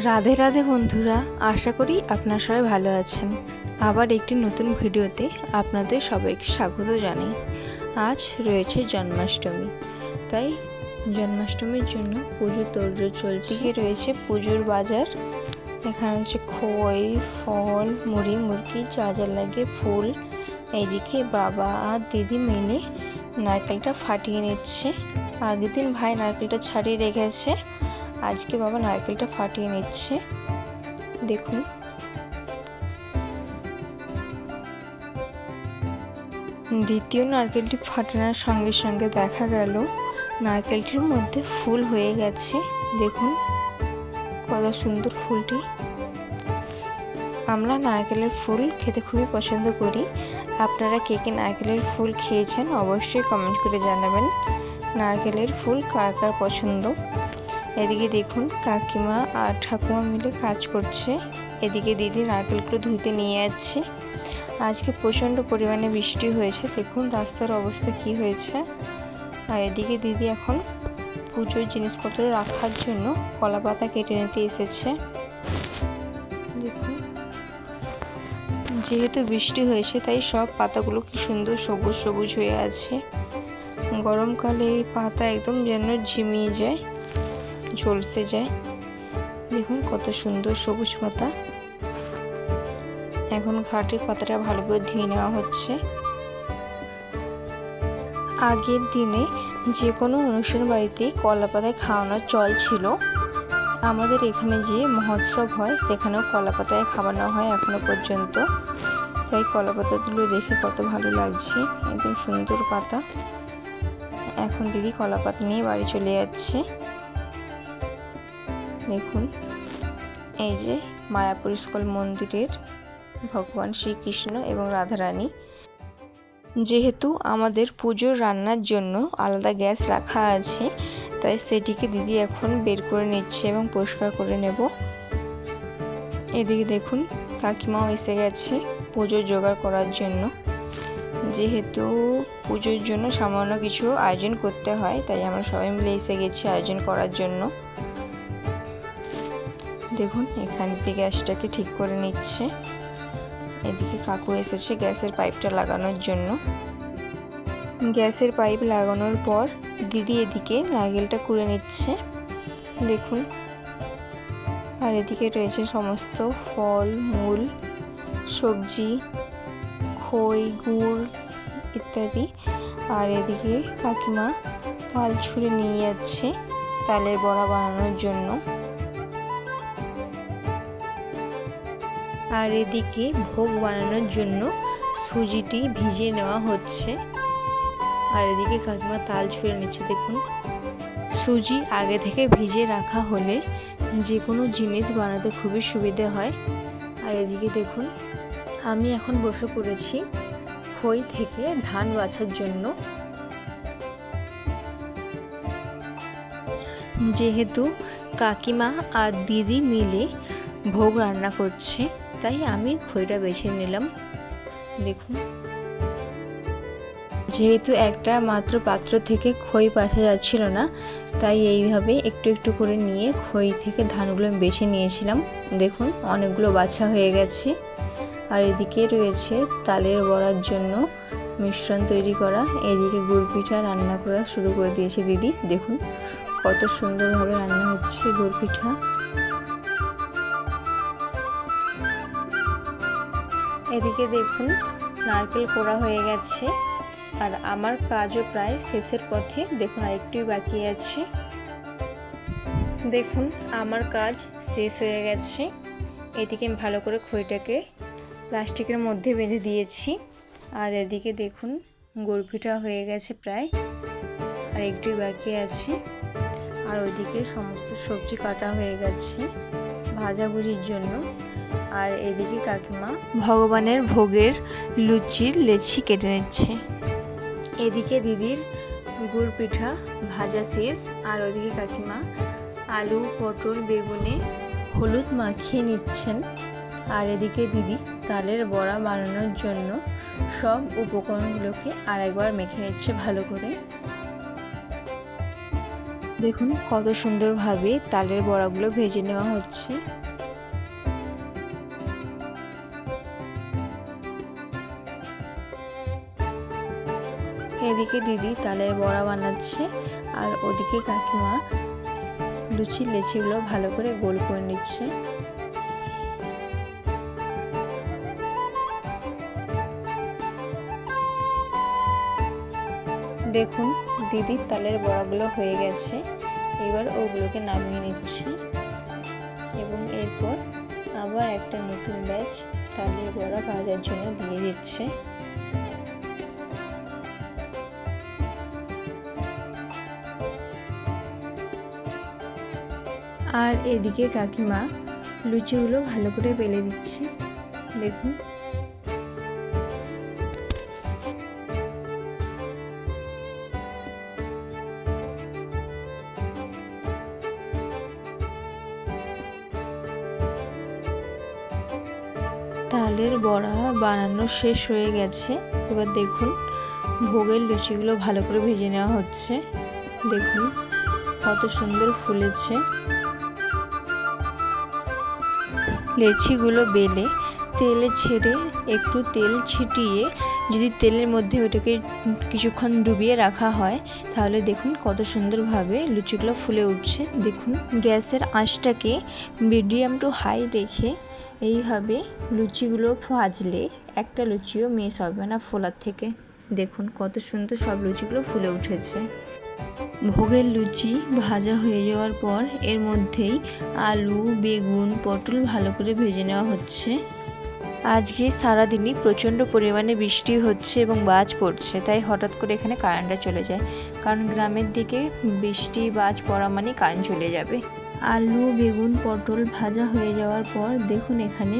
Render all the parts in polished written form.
রাধে রাধে বন্ধুরা, আশা করি আপনারা সবাই ভালো আছেন। আবার একটি নতুন ভিডিওতে আপনাদের সবাইকে স্বাগত জানাই। আজ রয়েছে জন্মাষ্টমী, তাই জন্মাষ্টমীর জন্য পুজোর তোড়জোড় চলছে। রয়েছে পুজোর বাজার। এখানে হচ্ছে খই, ফল, মুড়ি মুরগি, যা যা লাগে, ফুল। এইদিকে বাবা আর দিদি মিলে নারকেলটা ফাটিয়ে নিচ্ছে। আগের দিন ভাই নারকেলটা ছাড়িয়ে রেখেছে, আজকে বাবা নারকেলটা ফাটিয়ে নিচ্ছে। দেখুন, দ্বিতীয় নারকেলটি ফাটানোর সঙ্গে সঙ্গে দেখা গেল নারকেলটির মধ্যে ফুল হয়ে গেছে। দেখুন কত সুন্দর ফুলটি। আমরা নারকেলের ফুল খেতে খুবই পছন্দ করি। আপনারা কে কে নারকেলের ফুল খেয়েছেন অবশ্যই কমেন্ট করে জানাবেন। নারকেলের ফুল কার কার পছন্দ। এদিকে দেখুন কাকিমা আর ঠাকুমা মিলে কাজ করছে। এদিকে দিদি নারকেলগুলো ধুইতে নিয়ে যাচ্ছে। আজকে প্রচণ্ড পরিমাণে বৃষ্টি হয়েছে, দেখুন রাস্তার অবস্থা কি হয়েছে। আর এদিকে দিদি এখন পুজোর জিনিসপত্র রাখার জন্য কলা পাতা কেটে নিতে এসেছে। দেখুন, যেহেতু বৃষ্টি হয়েছে তাই সব পাতাগুলো কি সুন্দর সবুজ সবুজ হয়ে আছে। গরমকালে এই পাতা একদম যেন ঝিমিয়ে যায়, ঝলসে যায়। দেখুন কত সুন্দর সবুজ পাতা। এখন ঘাটের পাতাটা ভালো করে ধুয়ে নেওয়া হচ্ছে। আগের দিনে যে কোনো অনুষ্ঠান বাড়িতে কলা পাতায় খাওয়ানোর চল ছিল। আমাদের এখানে যে মহোৎসব হয় সেখানেও কলা পাতায় খাওয়ানো হয় এখনো পর্যন্ত। তাই কলা পাতাগুলো দেখে কত ভালো লাগছে, একদম সুন্দর পাতা। এখন দিদি কলা পাতা নিয়ে বাড়ি চলে যাচ্ছে। দেখুন, এই যে মায়াপুর স্কুল মন্দিরের ভগবান শ্রীকৃষ্ণ এবং রাধারানী। যেহেতু আমাদের পুজোর রান্নার জন্য আলাদা গ্যাস রাখা আছে, তাই সেটিকে দিদি এখন বের করে নিচ্ছে এবং পরিষ্কার করে নেব। এদিকে দেখুন কাকিমাও এসে গেছে পুজোর জোগাড় করার জন্য। যেহেতু পুজোর জন্য সামান্য কিছু আয়োজন করতে হয়, তাই আমরা সবাই মিলে এসে গেছি আয়োজন করার জন্য। দেখুন এখান থেকে গ্যাসটাকে ঠিক করে নিচ্ছে। এদিকে কাকু এসেছে গ্যাসের পাইপটা লাগানোর জন্য। গ্যাসের পাইপ লাগানোর পর দিদি এদিকে নারকেলটা কুড়ে নিচ্ছে। দেখুন, আর এদিকে রয়েছে সমস্ত ফল মূল, সবজি, খই, গুড় ইত্যাদি। আর এদিকে কাকিমা তাল ছুঁড়ে নিয়ে যাচ্ছে তালের বড়া বানানোর জন্য। আর এদিকে ভোগ বানানোর জন্য সুজিটি ভিজিয়ে নেওয়া হচ্ছে। আর এদিকে কাকিমা তাল ছুঁড়ে নিচ্ছে। দেখুন, সুজি আগে থেকে ভিজিয়ে রাখা হলে যে কোনো জিনিস বানাতে খুবই সুবিধে হয়। আর এদিকে দেখুন, আমি এখন বসে পড়েছি খই থেকে ধান বাছার জন্য। যেহেতু কাকিমা আর দিদি মিলে ভোগ রান্না করছে, তাই আমি খইটা বেছে নিলাম। দেখুন, যেহেতু একটা মাত্র পাত্র থেকে খই বাছা যাচ্ছিল না, তাই এইভাবে একটু একটু করে নিয়ে খই থেকে ধানগুলো বেছে নিয়েছিলাম। দেখুন অনেকগুলো বাছা হয়ে গেছে। আর এদিকে রয়েছে তালের বড়ার জন্য মিশ্রণ তৈরি করা। এদিকে গুড় পিঠা রান্না করা শুরু করে দিয়েছে দিদি। দেখুন কত সুন্দরভাবে রান্না হচ্ছে গুড় পিঠা। এদিকে দেখুন নারকেল কোড়া হয়ে গেছে, আর আমার কাজও প্রায় শেষের পথে। দেখুন আর একটুই বাকি আছে। দেখুন আমার কাজ শেষ হয়ে গেছে। এদিকে আমি ভালো করে খইটাকে প্লাস্টিকের মধ্যে বেঁধে দিয়েছি। আর এদিকে দেখুন গুড় পিঠা হয়ে গেছে প্রায়, আর একটুই বাকি আছে। আর ওইদিকে সমস্ত সবজি কাটা হয়ে গেছে ভাজাভুজির জন্য। আর এদিকে কাকিমা ভগবানের ভোগের লুচির লেচি কেটে নিচ্ছে। এদিকে দিদির গুড় পিঠা ভাজা শেষ। আর ওদিকে কাকিমা আলু, পটল, বেগুনে হলুদ মাখিয়ে নিচ্ছেন। আর এদিকে দিদি তালের বড়া বানানোর জন্য সব উপকরণগুলোকে আরেকবার মেখে নিচ্ছে ভালো করে। দেখুন কত সুন্দরভাবে তালের বড়াগুলো ভেজে নেওয়া হচ্ছে। এদিকে দিদি তালের বড়া বানাচ্ছে আর ওদিকে কাকিমা লুচির লেচিগুলো ভালো করে গোল করে নিচ্ছে। দেখুন দিদির তালের বড়াগুলো হয়ে গেছে, এবার ওগুলোকে নামিয়ে নিচ্ছে এবং এরপর আবার একটা নতুন ব্যাচ তালের বড়া ভাজার জন্য দিয়ে দিচ্ছে। আর এদিকে কাকিমা লুচিগুলো ভালো করে বেলে দিচ্ছে। দেখুন তালের বড়া বানানো শেষ হয়ে গেছে। এবার দেখুন ভোগের লুচিগুলো ভালো করে ভেজে নেওয়া হচ্ছে। দেখুন কত সুন্দর ফুলেছে। লেচিগুলো বেলে তেলে ছেড়ে একটু তেল ছিটিয়ে যদি তেলের মধ্যে ওটাকে কিছুক্ষণ ডুবিয়ে রাখা হয় তাহলে দেখুন কত সুন্দরভাবে লুচিগুলো ফুলে উঠছে। দেখুন গ্যাসের আঁচটাকে মিডিয়াম টু হাই রেখে এইভাবে লুচিগুলো ভাজলে একটা লুচিও মিস হবে না ফোলার থেকে। দেখুন কত সুন্দর সব লুচিগুলো ফুলে উঠেছে। ভোগের লুচি ভাজা হয়ে যাওয়ার পর এর মধ্যেই আলু, বেগুন, পটল ভালো করে ভেজে নেওয়া হচ্ছে। আজকে সারাদিনই প্রচণ্ড পরিমাণে বৃষ্টি হচ্ছে এবং বাজ পড়ছে, তাই হঠাৎ করে এখানে কারেন্টটা চলে যায়, কারণ গ্রামের দিকে বৃষ্টি বাজ পড়া মানে কারেন্ট চলে যাবে। আলু, বেগুন, পটল ভাজা হয়ে যাওয়ার পর দেখুন এখানে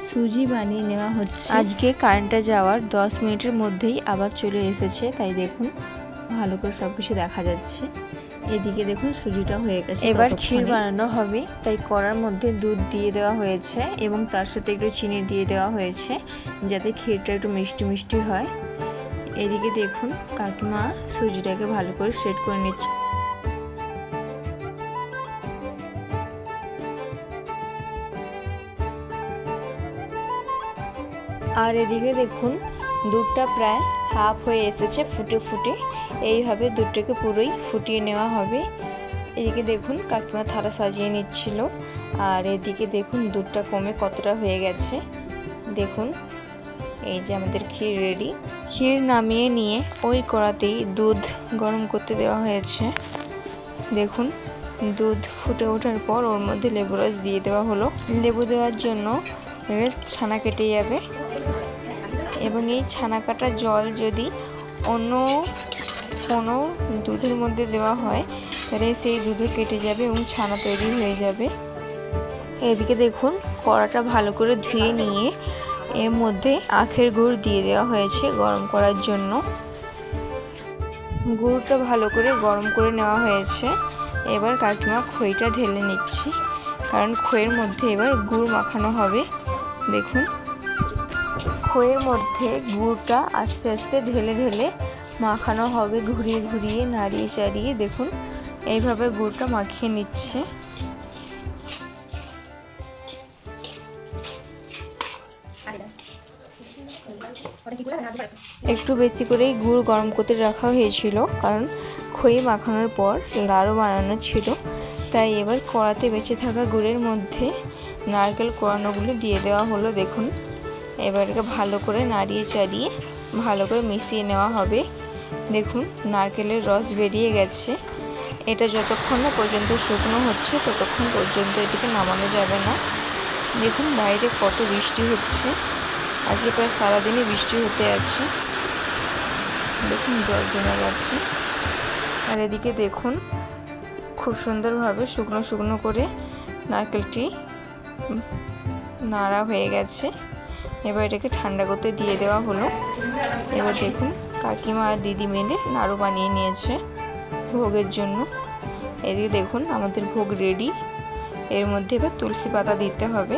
সুজি বানিয়ে নেওয়া হচ্ছে। আজকে কারেন্টটা যাওয়ার 10 মিনিটের মধ্যেই আবার চলে এসেছে, তাই দেখুন ভালো করে সব কিছু দেখা যাচ্ছে। এদিকে দেখুন সুজিটা হয়ে গেছে। এবার ক্ষীর বানানো হবে, তাই কড়ার মধ্যে দুধ দিয়ে দেওয়া হয়েছে এবং তার সাথে একটু চিনি দিয়ে দেওয়া হয়েছে যাতে ক্ষীরটা একটু মিষ্টি মিষ্টি হয়। এদিকে দেখুন কাকিমা সুজিটাকে ভালো করে সেট করে নিচ্ছে। আর এদিকে দেখুন দুধটা প্রায় হাফ হয়ে এসেছে ফুটে ফুটে। এইভাবে দুধটাকে পুরোই ফুটিয়ে নেওয়া হবে। এদিকে দেখুন কাকিমা থালা সাজিয়ে নিচ্ছিল আর এদিকে দেখুন দুধটা কমে কতটা হয়ে গেছে। দেখুন এই যে আমাদের ক্ষীর রেডি। ক্ষীর নামিয়ে নিয়ে ওই কড়াতেই দুধ গরম করতে দেওয়া হয়েছে। দেখুন দুধ ফুটে ওঠার পর ওর মধ্যে লেবু রস দিয়ে দেওয়া হলো। লেবু দেওয়ার জন্য ছানা কেটে যাবে এবং এই ছানা কাটা জল যদি অন্য কোনো দুধের মধ্যে দেওয়া হয় তাহলে সেই দুধও কেটে যাবে এবং ছানা তৈরি হয়ে যাবে। এদিকে দেখুন কড়াটা ভালো করে ধুয়ে নিয়ে এর মধ্যে আখের গুড় দিয়ে দেওয়া হয়েছে গরম করার জন্য। গুড়টা ভালো করে গরম করে নেওয়া হয়েছে। এবার কাকিমা খইটা ঢেলে নিচ্ছি, কারণ খইয়ের মধ্যে এবার গুড় মাখানো হবে। দেখুন খইয়ের মধ্যে গুড়টা আস্তে আস্তে ঢেলে ঢেলে মাখানো হবে, ঘুরিয়ে ঘুরিয়ে নাড়িয়ে চাড়িয়ে। দেখুন এইভাবে গুড়টা মাখিয়ে নিচ্ছে। একটু বেশি করেই গুড় গরম করতে রাখা হয়েছিল, কারণ খই মাখানোর পর লাড়ু বানানো ছিল। তাই এবার কড়াতে বেঁচে থাকা গুড়ের মধ্যে নারকেল কোড়ানোগুলো দিয়ে দেওয়া হলো। দেখুন এবারকে ভালো করে নাড়িয়ে চাড়িয়ে ভালো করে মিশিয়ে নেওয়া হবে। দেখুন নারকেলের রস বেরিয়ে গেছে। এটা যতক্ষণ না পর্যন্ত শুকনো হচ্ছে ততক্ষণ পর্যন্ত এটিকে নামানো যাবে না। দেখুন বাইরে কত বৃষ্টি হচ্ছে, আজকে প্রায় সারাদিনই বৃষ্টি হতে আছে। দেখুন জল জমে গেছে। আর এদিকে দেখুন খুব সুন্দরভাবে শুকনো শুকনো করে নারকেলটি নাড়া হয়ে গেছে। এবার এটাকে ঠান্ডা করতে দিয়ে দেওয়া হলো। এবার দেখুন কাকিমা আর দিদি মিলে নাড়ু বানিয়ে নিয়েছে ভোগের জন্য। এদিকে দেখুন আমাদের ভোগ রেডি। এর মধ্যে এবার তুলসী পাতা দিতে হবে।